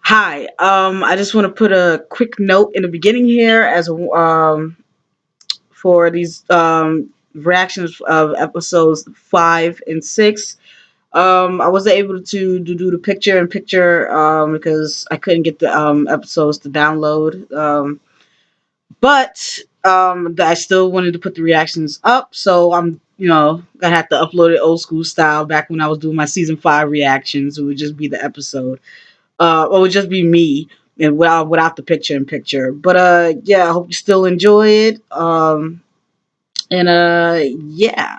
Hi. I just want to put a quick note in the beginning here as for these reactions of episodes 5 and 6. I wasn't able to do the picture in picture because I couldn't get the episodes to download. But I still wanted to put the reactions up, so I'm gonna have to upload it old school style. Back when I was doing my season 5 reactions, it would just be the episode. It would just be me and without the picture in picture. But yeah, I hope you still enjoy it. And yeah,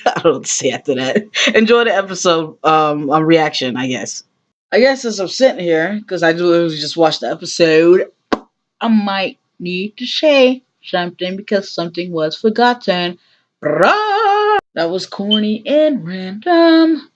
I don't know what to say after that. Enjoy the episode on reaction, I guess. I guess as I'm sitting here, because I do just watch the episode, I might need to say something because something was forgotten. That was corny and random.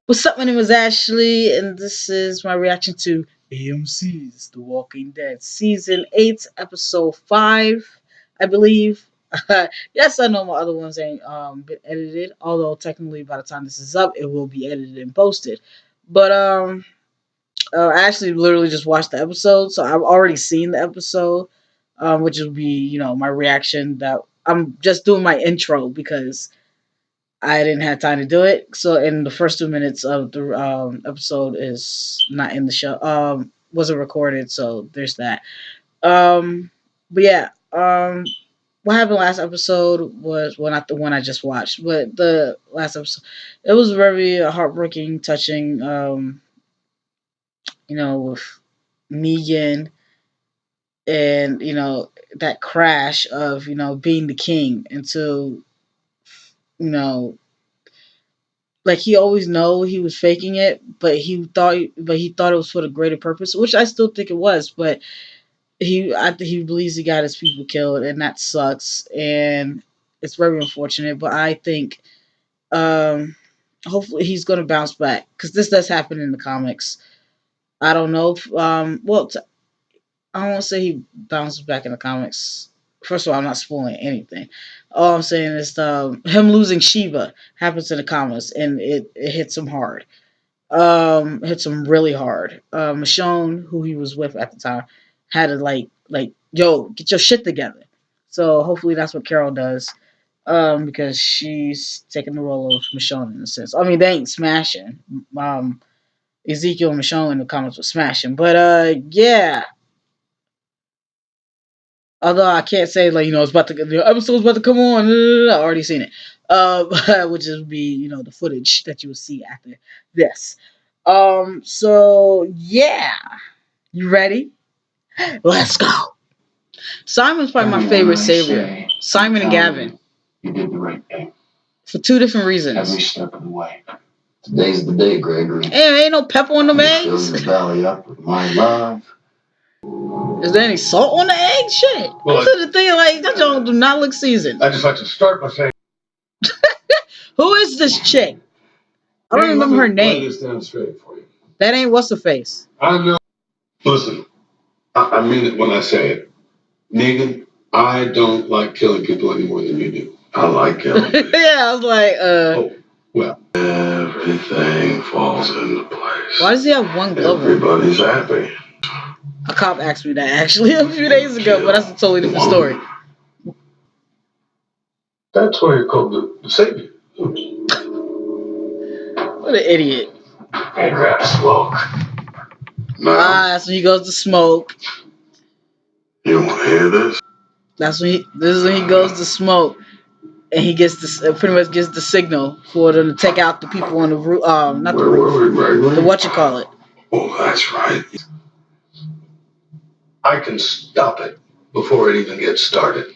What's up? My name is Ashley, and this is my reaction to AMC's The Walking Dead, Season 8, Episode 5, I believe. Yes, I know my other ones ain't been edited, although technically by the time this is up, it will be edited and posted. But I actually literally just watched the episode, so I've already seen the episode, which will be, my reaction. That I'm just doing my intro because I didn't have time to do it. So in the first 2 minutes of the episode is not in the show. Wasn't recorded, so there's that. But yeah. What happened last episode was well not the one I just watched, but the last episode. It was very heartbreaking, touching. With Negan and that crash of being the king until you know like he always know he was faking it, but he thought it was for the greater purpose, which I still think it was. But I think he believes he got his people killed, and that sucks, and it's very unfortunate. But I think um, hopefully he's gonna bounce back because this does happen in the comics. I don't know. If, I don't want to say he bounces back in the comics. First of all, I'm not spoiling anything. All I'm saying is him losing Shiva happens in the comics, and it hits him hard. Hits him really hard. Michonne, who he was with at the time, had to yo, get your shit together. So hopefully that's what Carol does. Because she's taking the role of Michonne in a sense. I mean, they ain't smashing. Um, Ezekiel and Michonne in the comics were smashing, but yeah. Although I can't say it's about to the episode's about to come on. I already seen it. Which would be the footage that you will see after this. So yeah, you ready? Let's go. Simon's probably my favorite savior. Simon and Gavin. You did the right thing. For two different reasons. Every step of the way. Today's the day, Gregory. Hey, ain't no pepper on them eggs. Fill your belly up with my love. Is there any salt on the egg? Shit. Well, this is the thing, that don't do not look seasoned. I just like to start by saying, who is this chick? I don't remember her name. Lay this down straight for you. That ain't what's her face. I know. Listen, I mean it when I say it. Negan, I don't like killing people any more than you do. I like killing people. Yeah, I was like, Oh, well. Everything falls into place. Why does he have one glove? Everybody's happy. A cop asked me that actually a few days ago, but that's a totally different story. That's why you're called the savior. What an idiot. Hey, grab smoke. No. That's when he goes to smoke. You want to hear this? This is when he goes to smoke, and he gets this pretty much gets the signal for them to take out the people on the roof. Not the roof. The what you call it. Oh, that's right. I can stop it before it even gets started.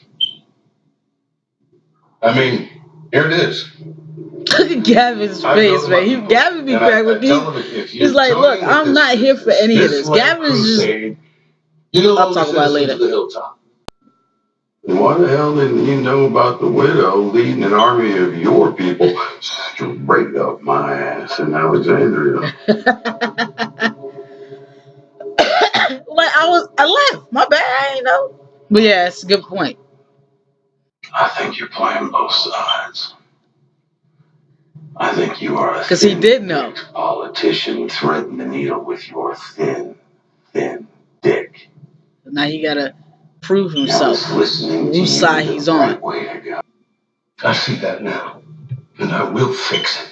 I mean, here it is. Look at Gavin's face, man. Gavin be cracked with me. He's like, look, I'm not here for any of this. Gavin's just. I'll talk about it later. Why the hell didn't you know about the widow leading an army of your people straight up my ass in Alexandria? I left. My bad. I ain't know. But yeah, it's a good point. I think you're playing both sides. I think you are a Because he thin did know. politician threading the needle with your thin dick. Now he gotta prove Now himself is listening to whose you side the he's on. right way to go. I see that now, and I will fix it.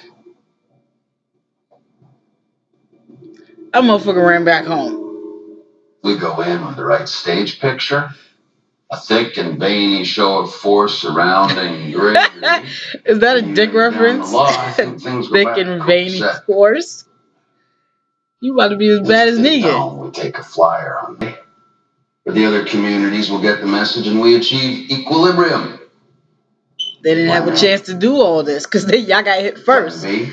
That motherfucker ran back home. We go in with the right stage picture, a thick and veiny show of force surrounding Gregory. Is that a And you dick lay down the reference? law, I think things go Thick back to and veiny copacetic. force. You about to be as bad as If they Negan. don't, we take a flyer on me. But the other communities will get the message and we achieve equilibrium. They didn't have a Plan A. chance to do all this because y'all got hit Plan first. B.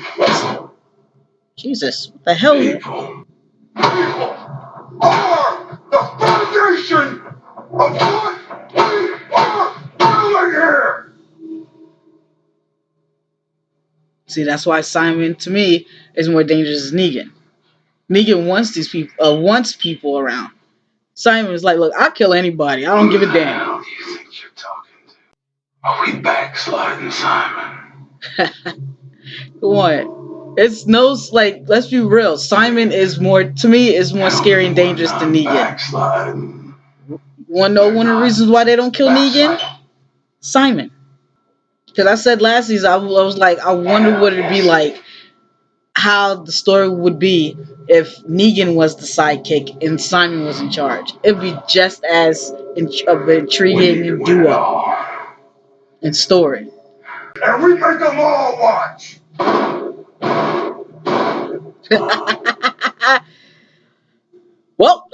Jesus, what the hell? People. People are the foundation of what we are doing here. See, that's why Simon, to me, is more dangerous than Negan. Negan wants these people, wants people around. Simon is like, look, I'll kill anybody. I don't give a Who the damn. hell do you think you're talking to? Are we backsliding, Simon? Come on. It's no, like, let's be real. Simon is more, to me, is more scary and dangerous than Negan. Backsliding. You want to know one of the reasons why they don't kill Negan? Simon. Because I said last season, I was like, I wonder what it'd be like, how the story would be if Negan was the sidekick and Simon was in charge. It'd be just as of intriguing and duo and story. And we make them all watch. Well,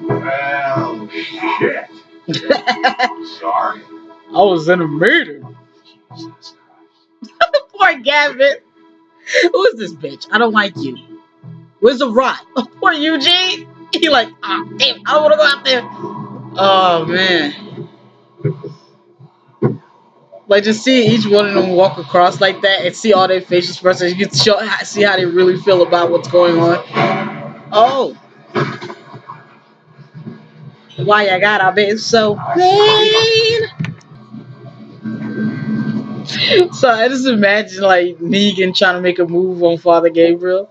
Well, shit. Sorry. I was in a meeting. Jesus Poor Gavin. Who is this bitch? I don't like you. Where's the rock? Poor Eugene. He like, ah, oh, damn, I don't want to go out there. Oh man. Like just see each one of them walk across like that and see all their facial expressions. You can see how they really feel about what's going on. Oh, why you gotta be so mean? So I just imagine like Negan trying to make a move on Father Gabriel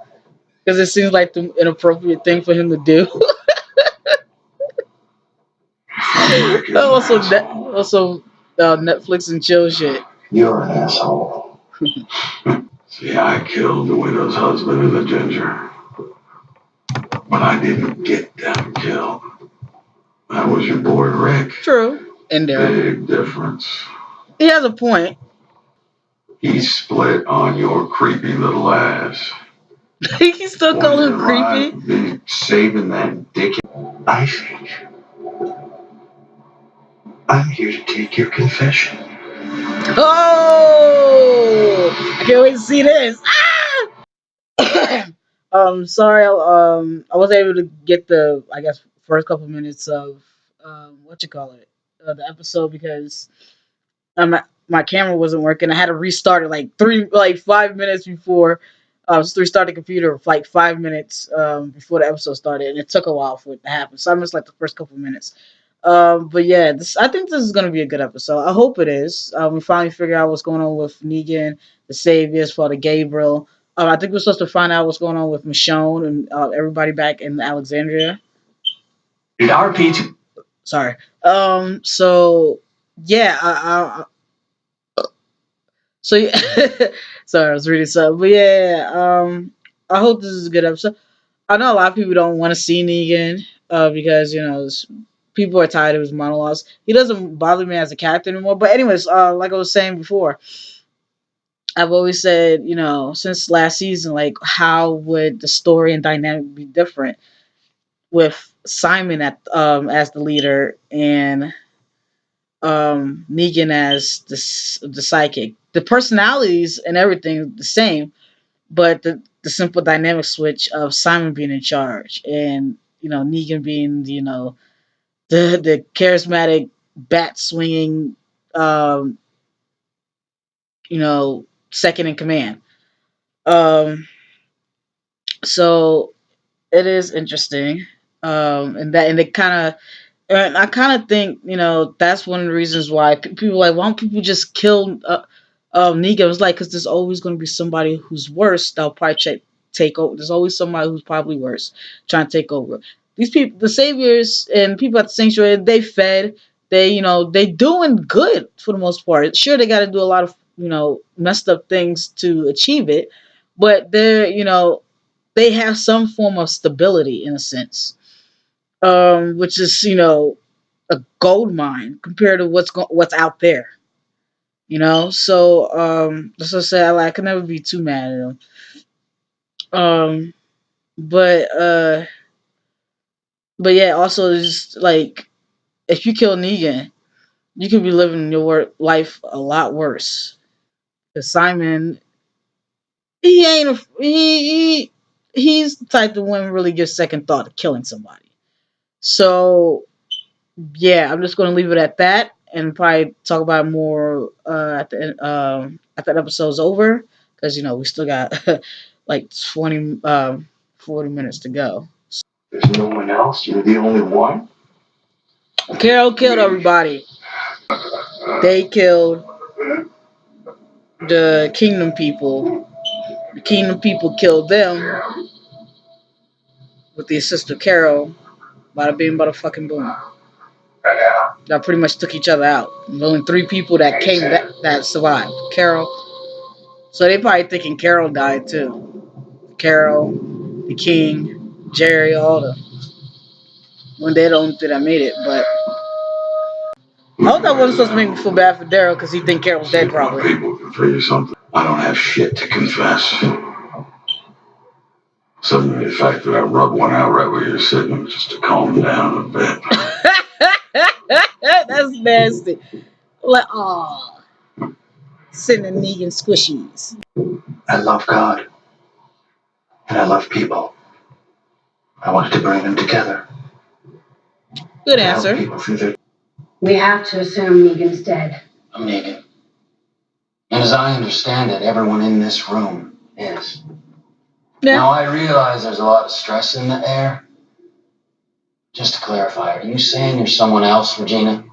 because it seems like the inappropriate thing for him to do. Rick is an also, asshole. Netflix and chill shit. You're an asshole. See, I killed the widow's husband and the ginger, but I didn't get them killed. That was your boy Rick. True, and Daryl. Big difference. He has a point. He split on your creepy little ass. He still Wanted call your him creepy. life, be saving that dick. I think I'm here to take your confession. Oh, I can't wait to see this. Ah! Sorry, I was able to get the, I guess, first couple minutes of what you call it, the episode because my camera wasn't working. I had to restart it like 5 minutes before. Restart the computer for like 5 minutes before the episode started, and it took a while for it to happen. So I missed like the first couple minutes. But yeah, I think this is gonna be a good episode. I hope it is. We finally figure out what's going on with Negan, the Saviors, Father Gabriel. I think we're supposed to find out what's going on with Michonne and everybody back in Alexandria. Did RP2? Sorry. So yeah, so yeah, sorry, I was reading something, but yeah, I hope this is a good episode. I know a lot of people don't want to see Negan, because people are tired of his monologues. He doesn't bother me as a character anymore. But anyways, like I was saying before, I've always said, since last season, like how would the story and dynamic be different with Simon as the leader and Negan as the psychic. The personalities and everything the same, but the simple dynamic switch of Simon being in charge and Negan being the charismatic bat swinging um, second in command. Um, so it is interesting, and it kind of And I kind of think, that's one of the reasons why people are like, why don't people just kill Negan? It's like, because there's always going to be somebody who's worse that'll probably take over. There's always somebody who's probably worse trying to take over. These people, the saviors and people at the sanctuary, they fed. They doing good for the most part. Sure, they got to do a lot of, messed up things to achieve it, but they have some form of stability in a sense, which is a gold mine compared to what's out there. So that's what I say. I can never be too mad at them. Um, but but yeah, also just like if you kill Negan, you could be living your life a lot worse. Cause Simon, he ain't he's the type that wouldn't really give second thought to killing somebody. So yeah, I'm just going to leave it at that and probably talk about it more at that episode's over because we still got like 20 40 minutes to go. There's no one else. You're the only one. Carol killed everybody. They killed the Kingdom people. The Kingdom people killed them with the assist of Carol. Bada bing, bada fucking boom. That pretty much took each other out. There's only three people that survived. Carol. So they probably thinking Carol died too. Carol, the King, Jerry, all the when they don't think I made it. But I hope that wasn't supposed to make me feel bad for Daryl because he think Carol's dead probably. People can tell you something. I don't have shit to confess. Suddenly the fact that I rubbed one out right where you're sitting just to calm down a bit. That's nasty. Like, oh, sending Negan squishies. I love God. And I love people. I wanted to bring them together. Good answer. We have to assume Negan's dead. I'm Negan. And as I understand it, everyone in this room is. Yeah. Now I realize there's a lot of stress in the air. Just to clarify, are you saying you're someone else, Regina?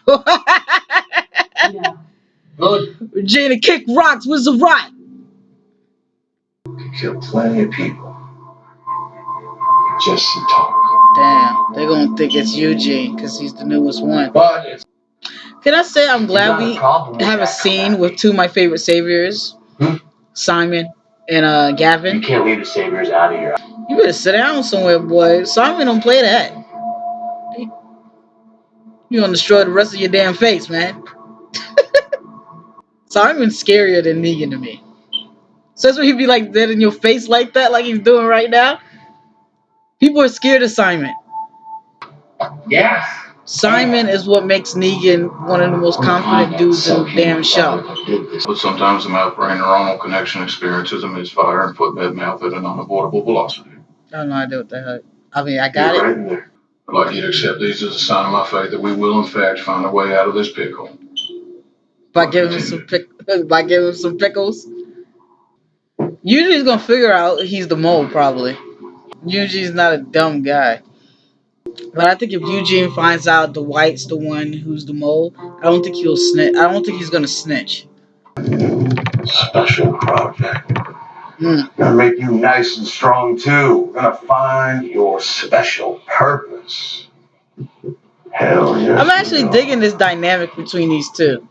No. Good. Regina kick rocks with the rock. You killed plenty of people. Just some talk. Damn, they're gonna think it's Eugene because he's the newest one. But it's Can I say I'm glad we have a scene with two of my favorite saviors, Simon and Gavin. You can't leave the saviors out of here. You better sit down somewhere, boy. Simon don't play that. You gonna destroy the rest of your damn face, man. Simon's scarier than Negan to me. So that's when he'd be like dead in your face like that, like he's doing right now. People are scared of Simon. Yes. Simon is what makes Negan one of the most confident dudes in the damn show. But sometimes the mouth-brain neuronal connection experiences a misfire and footbed mouth at an unavoidable velocity. I have no idea what the hell. I mean, I got it. right in there. I'd like you to accept these as a sign of my faith that we will, in fact, find a way out of this pickle. By giving him some pickles. Usually he's gonna figure out he's the mole, probably. Eugene's not a dumb guy. But I think if Eugene finds out the White's the one who's the mole, I don't think he'll snitch. I don't think he's gonna snitch. Special project. Mm. Gonna make you nice and strong too. Gonna find your special purpose. Hell yeah. I'm actually digging this dynamic between these two.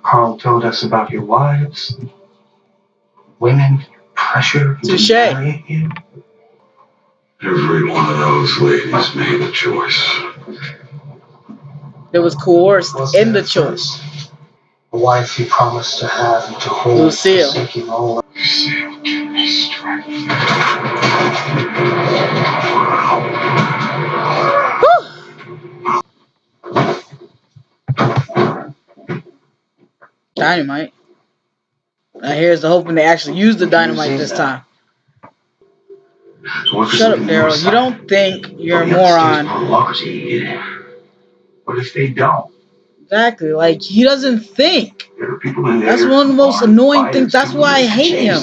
Carl told us about your wives. Women pressure you Touche. to marry him. Every one of those ladies made a choice. It was coerced in the choice. A wife you promised to have and to hold. Lucille. Lucille, give me strength. Dynamite. Now here's the hoping they actually use the dynamite this time. Shut up, Daryl. You don't think you're a moron. What if they don't? Exactly. Like, he doesn't think. There are people in there. That's one of the most annoying things. That's why I hate him.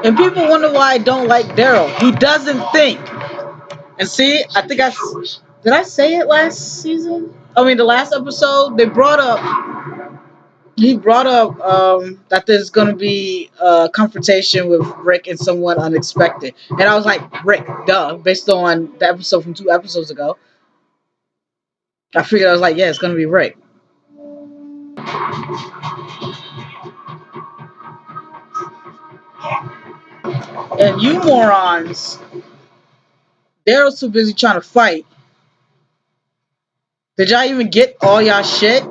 And people wonder why I don't like Daryl. He doesn't think. And see, I think Did I say it last season? I mean, the last episode, they brought up. He brought up that there's gonna be a confrontation with Rick and someone unexpected, and I was like, Rick, duh, based on the episode from 2 episodes ago. I figured I was like, yeah, it's gonna be Rick. And you morons, Daryl's too busy trying to fight. Did y'all even get all y'all shit?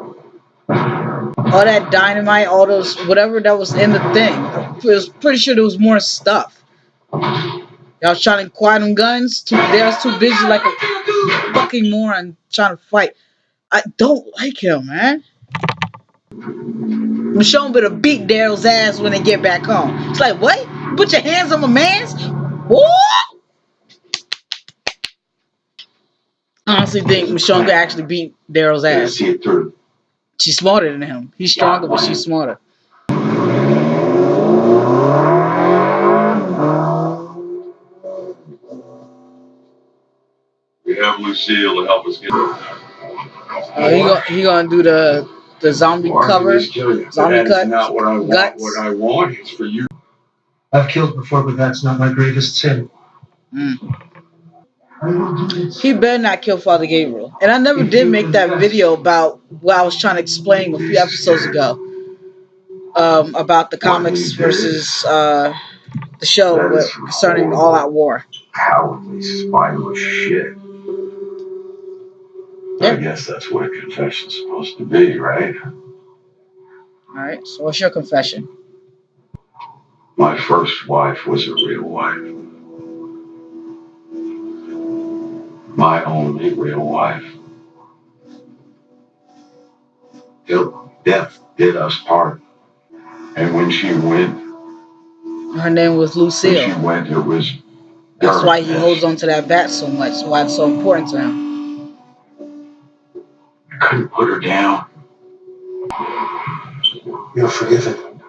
All that dynamite, all those whatever that was in the thing. I was pretty sure there was more stuff. Y'all was trying to acquire them guns. Daryl's too busy like a fucking moron trying to fight. I don't like him, man. Michonne better beat Daryl's ass when they get back home. It's like, what? You put your hands on my man's? What? I honestly think Michonne could actually beat Daryl's ass. See it through. She's smarter than him. He's stronger, but she's smarter. We have Lucille to help us get. He gonna do the zombie cover, zombie cut, Not what I want. guts. What I want is for you. I've killed before, but that's not my greatest sin. Mm. He better not kill Father Gabriel. And I never did make that video about what I was trying to explain a few episodes ago about the comics versus the show concerning All Out War. Cowardly, spineless shit. I Yeah. guess that's what a confession's supposed to be, right? All right. So what's your confession? My first wife was a real wife. My only real wife. Till death did us part. And when she went, Her name was Lucille. when she went, it was. That's why he holds on to that bat so much. Why it's so important to him. I couldn't put her down. You're forgiven.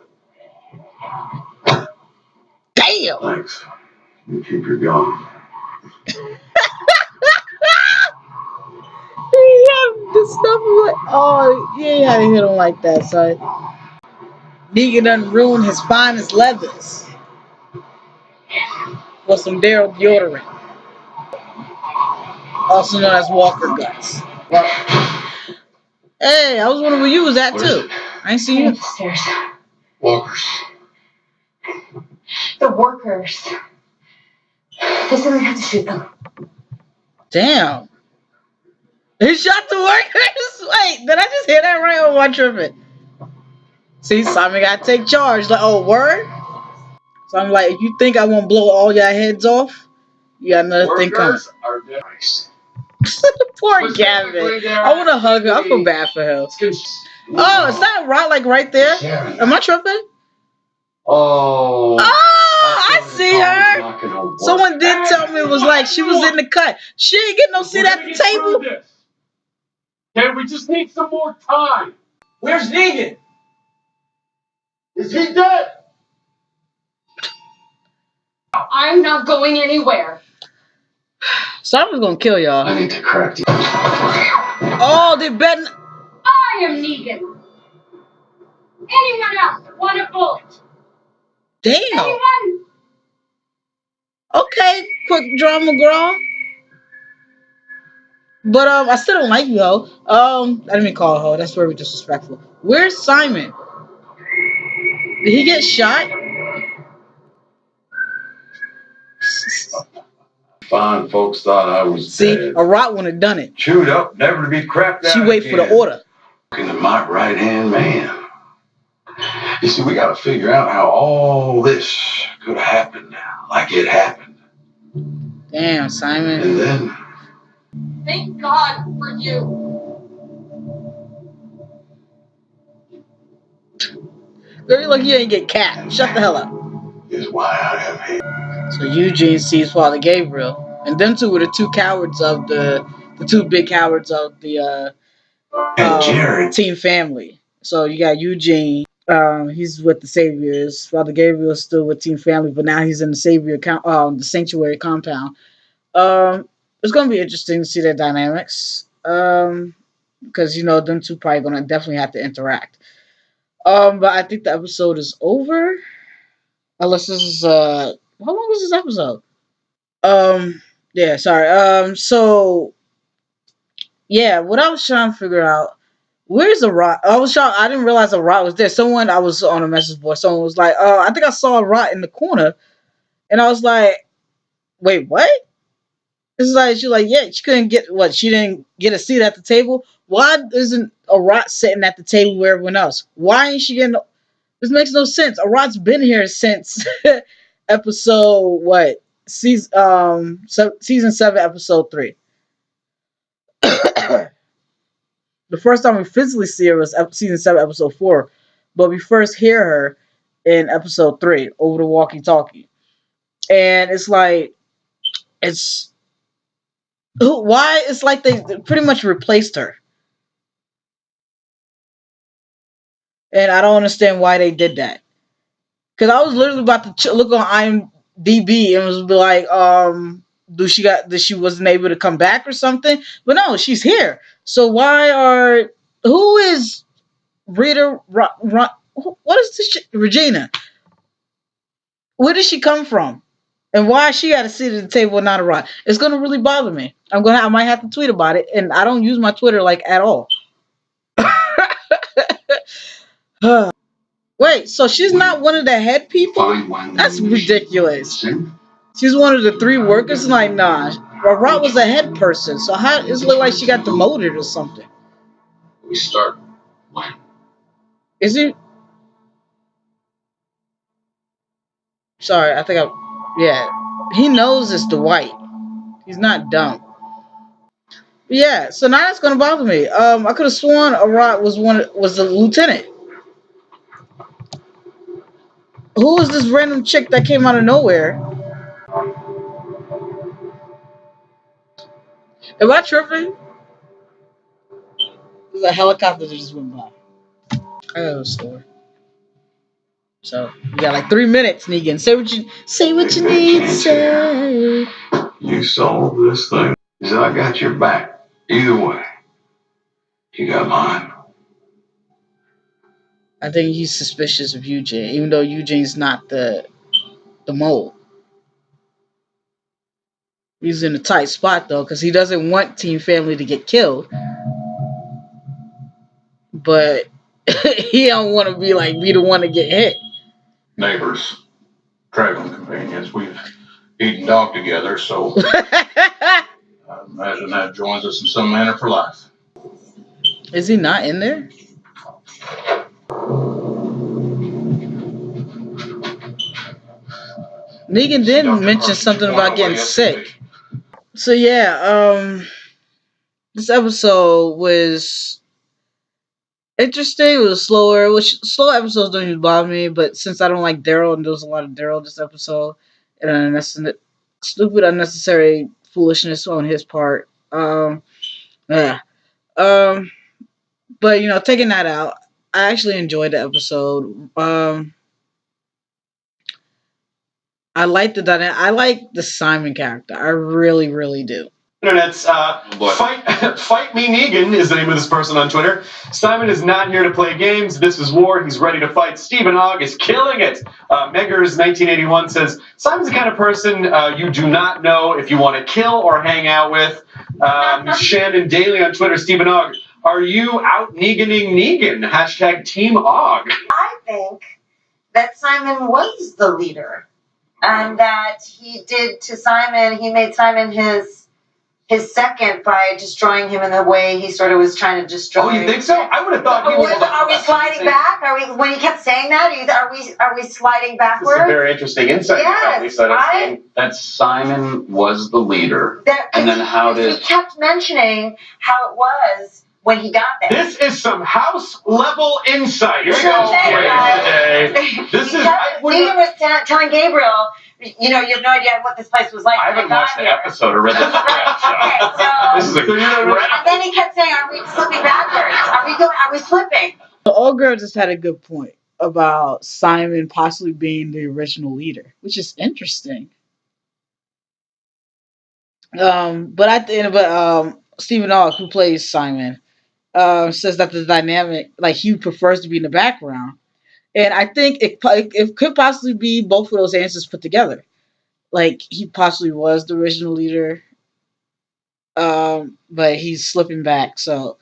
Damn. Thanks. You keep her going. Yeah, the stuff like, oh, you ain't had to hit him like that, son. Negan done ruined his finest leathers for some Daryl deodorant, also known as Walker Guts. Hey, I was wondering where you was at too. I ain't seen you. Upstairs. Walkers. The workers. They said we have to shoot them. Damn. He shot the workers? Wait, did I just hear that right or am I tripping? See, Simon got to take charge. Like, oh, word? So I'm like, if you think I won't blow all y'all heads off, you got another thing coming. Poor Gavin. I want to hug her. I feel bad for him. Oh, is that right? Like right there? Am I tripping? Oh. I see her. Someone did tell me it was like she was in the cut. She ain't get no seat at the table. Okay, we just need some more time. Where's Negan? Is he dead? I'm not going anywhere. Someone's gonna kill y'all. I need to correct you. Oh, they betting. I am Negan. Anyone else want a bullet? Damn. Anyone? Okay, quick drama, girl. But I still don't like you, ho. I didn't mean call her ho. That's very disrespectful. Where's Simon? Did he get shot? Fine folks thought I was See, dead. Arat wouldn't have done it. Chewed up, never to be crapped out. She wait for the order. Looking at my right hand man. You see, we got to figure out how all this could have happened, like it happened. Damn, Simon. And then. Thank God for you. Girl, you look, you ain't get cat. Shut the hell up. Is why I am here. So Eugene sees Father Gabriel, and them two were the two cowards of the two big cowards of the And Jared. team family. So you got Eugene. He's with the Saviors. Father Gabriel is still with Team Family, but now he's in the Savior the Sanctuary compound. Um, It's gonna be interesting to see their dynamics. Because them two probably gonna definitely have to interact. But I think the episode is over. Unless this is how long is this episode? Yeah, sorry. Yeah, what I was trying to figure out, where's the rot? I didn't realize a rot was there. Someone I was on a message board. Someone was like, I think I saw a rot in the corner," and I was like, "Wait, what?" It's like she's like, "Yeah, she couldn't get what? She didn't get a seat at the table. Why isn't a rot sitting at the table with everyone else? Why ain't she getting? This makes no sense. A rot's been here since episode what? Season 7, episode 3. The first time we physically see her was season 7, episode 4, but we first hear her in episode 3 over the walkie-talkie, and it's like it's why it's like they pretty much replaced her, and I don't understand why they did that. Because I was literally about to look on IMDb and was be like, did she wasn't able to come back or something? But no, she's here. So who is Rita? What is this? Regina? Where did she come from? And why she got to sit at the table and not a rock? It's gonna really bother me. I might have to tweet about it, and I don't use my Twitter like at all. Wait, so she's not one of the head people? That's ridiculous. She's one of the 3 workers. Like, nah, Arat was a head person. So how does it look like she got demoted or something? We start when? Is he? Sorry, I think I. Yeah, he knows it's Dwight. He's not dumb. Yeah, so now that's gonna bother me. I could have sworn Arat was the lieutenant. Who is this random chick that came out of nowhere? Am I tripping? There's a helicopter that just went by. I got a store. So you got like 3 minutes, Negan. Say what you need to say. You solve this thing. He said, I got your back. Either way, you got mine. I think he's suspicious of Eugene, even though Eugene's not the mole. He's in a tight spot though, because he doesn't want Team Family to get killed, but he don't want to be the one to get hit. Neighbors, traveling companions. We've eaten dog together, so I imagine that joins us in some manner for life. Is he not in there? Negan did mention something about getting sick. So yeah, this episode was interesting. It was slower, which slow episodes don't even bother me. But since I don't like Daryl, and there was a lot of Daryl this episode, and stupid, unnecessary foolishness on his part. Yeah. Um, but taking that out, I actually enjoyed the episode. I like I like the Simon character. I really, really do. Internet's fight me Negan is the name of this person on Twitter. Simon is not here to play games. This is war. He's ready to fight. Stephen Hogg is killing it. Meggers 1981 says Simon's the kind of person you do not know if you want to kill or hang out with. Shannon Daly on Twitter. Stephen Hogg, are you out Neganing Negan? Hashtag Team Hogg. I think that Simon was the leader, and that he made Simon his second by destroying him in the way he sort of was trying to destroy. Oh, you think so? I would have thought he was. Are we sliding back? When he kept saying that? Are we sliding backwards? That's a very interesting insight. Yes, right? That Simon was the leader, and then he kept mentioning how it was when he got there. This is some house level insight. Here we go. Negan was telling Gabriel, you have no idea what this place was like. I haven't watched the episode or read the script. Okay, so this is and then he kept saying, "Are we slipping backwards? Are we slipping?" The old girl just had a good point about Simon possibly being the original leader, which is interesting. But Stephen Ogg, who plays Simon, says that the dynamic, like he prefers to be in the background, and I think it could possibly be both of those answers put together. Like he possibly was the original leader, but he's slipping back. So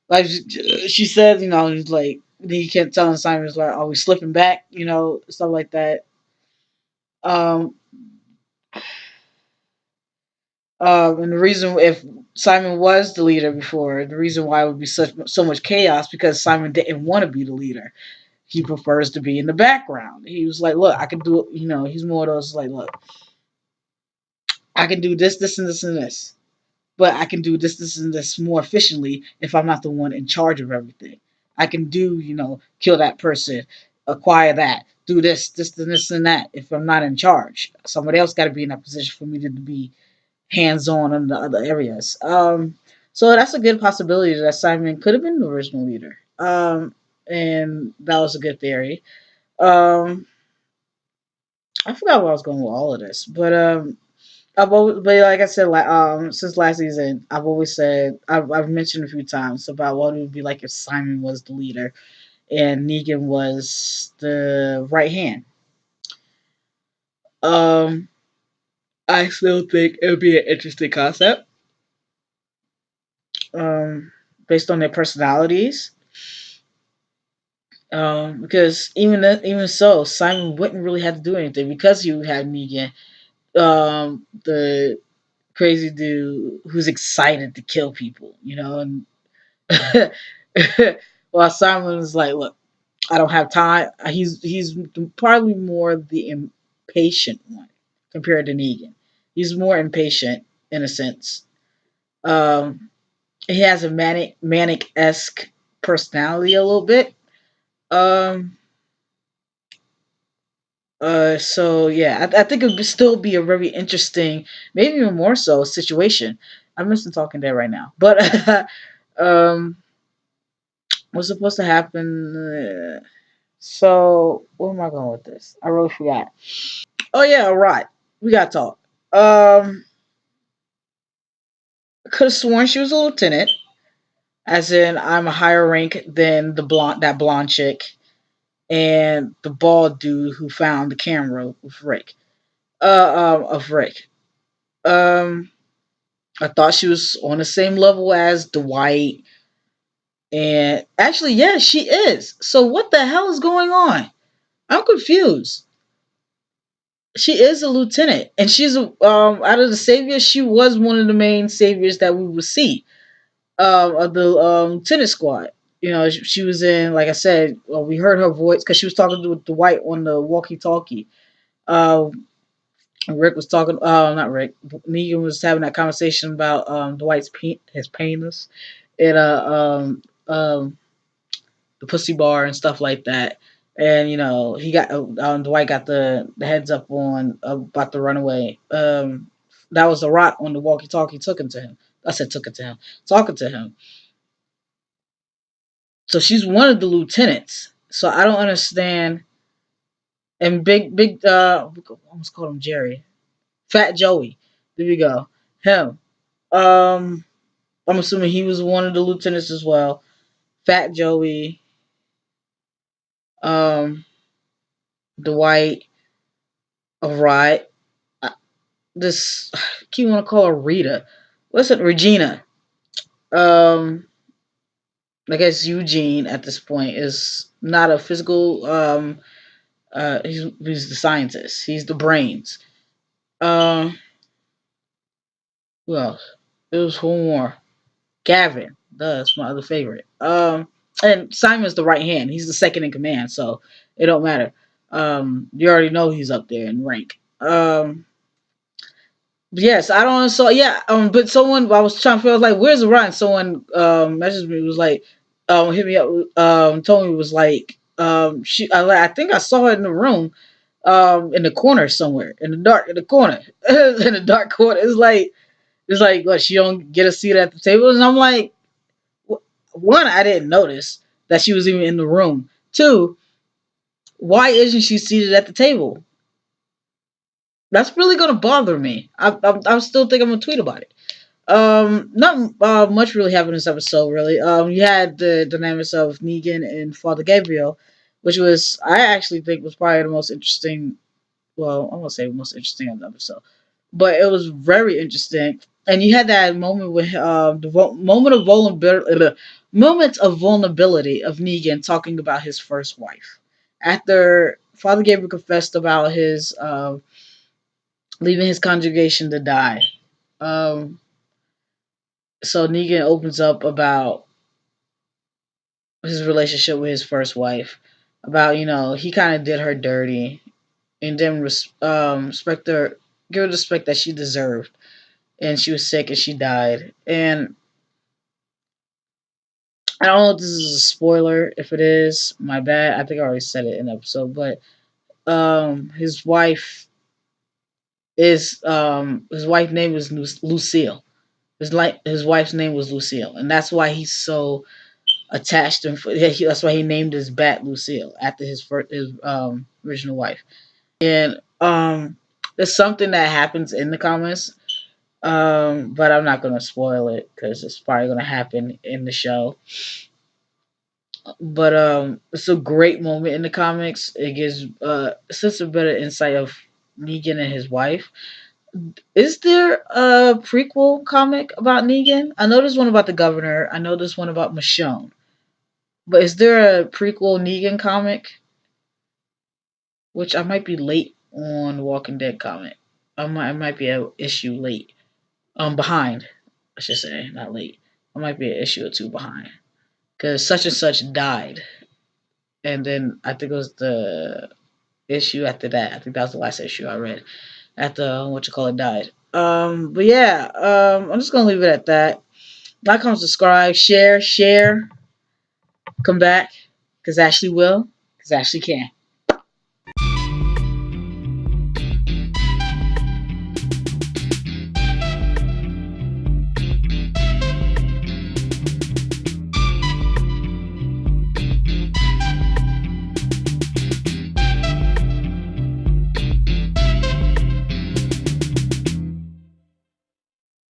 like she said, he's like he kept telling Simon, like, "Are we slipping back?" Stuff like that. Um, and the reason if Simon was the leader before, the reason why it would be so much chaos because Simon didn't want to be the leader. He prefers to be in the background. He was like, "Look, I can do it." He's more of those like, "Look, I can do this, this, and this, and this, but I can do this, this, and this more efficiently if I'm not the one in charge of everything. I can do, kill that person, acquire that, do this, and this, and that if I'm not in charge. Somebody else got to be in that position for me to be hands on in the other areas." So that's a good possibility that Simon could have been the original leader. And that was a good theory. Um, I forgot where I was going with all of this, but like I said, like since last season, I've always said I've mentioned a few times about what it would be like if Simon was the leader and Negan was the right hand. Um, I still think it would be an interesting concept. Um, Based on their personalities. Because even so, Simon wouldn't really have to do anything because you had Negan, the crazy dude who's excited to kill people, and while Simon's like, "Look, I don't have time." He's probably more the impatient one compared to Negan. He's more impatient in a sense. Um, he has a manic esque personality a little bit. Um, so yeah, I think it would still be a very interesting, maybe even more so, situation. I'm missing Talking Dead right now, but um, what's supposed to happen? So where am I going with this? I really forgot. Oh yeah, right. We got to talk. Could have sworn she was a lieutenant, as in I'm a higher rank than that blonde chick, and the bald dude who found the camera with Rick. Of Rick. Um, I thought she was on the same level as Dwight, and actually, yeah, she is. So what the hell is going on? I'm confused. She is a lieutenant, and she's out of the saviors, she was one of the main saviors that we would see of the lieutenant squad. She was in, like I said, we heard her voice because she was talking to Dwight on the walkie-talkie. Uh, Rick was talking. Not Rick. Negan was having that conversation about Dwight's his penis in the pussy bar and stuff like that. And he got Dwight got the heads up on about the runaway. That was Arat on the walkie-talkie talking to him. I said took it to him, talking to him. So she's one of the lieutenants. So I don't understand. And big I almost called him Jerry. Fat Joey. There we go. Him. Um, I'm assuming he was one of the lieutenants as well. Fat Joey. Um, Dwight. Right. This you want to call her Rita. Listen, Regina. Um, I guess Eugene at this point is not a physical. He's the scientist. He's the brains. Um, who else? It was one more. Gavin. That's my other favorite. And Simon's the right hand. He's the second in command, so it don't matter. You already know he's up there in rank. Yes, I don't. So yeah, but someone I was trying to feel like, where's the run? Someone messaged me, was like, hit me up. Told me, was like, I think I saw her in the room, in the corner somewhere, in the dark, in the corner, in the dark corner. It's like what, she don't get a seat at the table, and I'm like, one, I didn't notice that she was even in the room. Two, why isn't she seated at the table? That's really gonna bother me. I still think I'm gonna tweet about it. Not much really happened in this episode. Really, you had the dynamics of Negan and Father Gabriel, which was I actually think was probably the most interesting. Well, I won't say the most interesting of the episode, but it was very interesting. And you had that moment with the moment of vulnerability of Negan talking about his first wife after Father Gabriel confessed about his leaving his congregation to die. Um, so Negan opens up about his relationship with his first wife, about he kind of did her dirty and didn't respect her, give her the respect that she deserved, and she was sick and she died. And I don't know if this is a spoiler. If it is, my bad. I think I already said it in the episode, but his wife his wife's name was Lucille. His wife's name was Lucille, and that's why he's so attached and that's why he named his bat Lucille after his original wife. And there's something that happens in the comics, but I'm not gonna spoil it because it's probably gonna happen in the show. But it's a great moment in the comics. It gives such a better insight of Negan and his wife. Is there a prequel comic about Negan? I know there's one about the governor. I know there's one about Michonne. But is there a prequel Negan comic? Which I might be late on Walking Dead comic. I might be an issue late. Behind. I should say, not late. I might be an issue or two behind. Because such and such died. And then I think it was the issue after that. I think that was the last issue I read. After what you call it died. But yeah, I'm just gonna leave it at that. Like, comment, subscribe, share. Come back. Cause Ashley will. Cause Ashley can.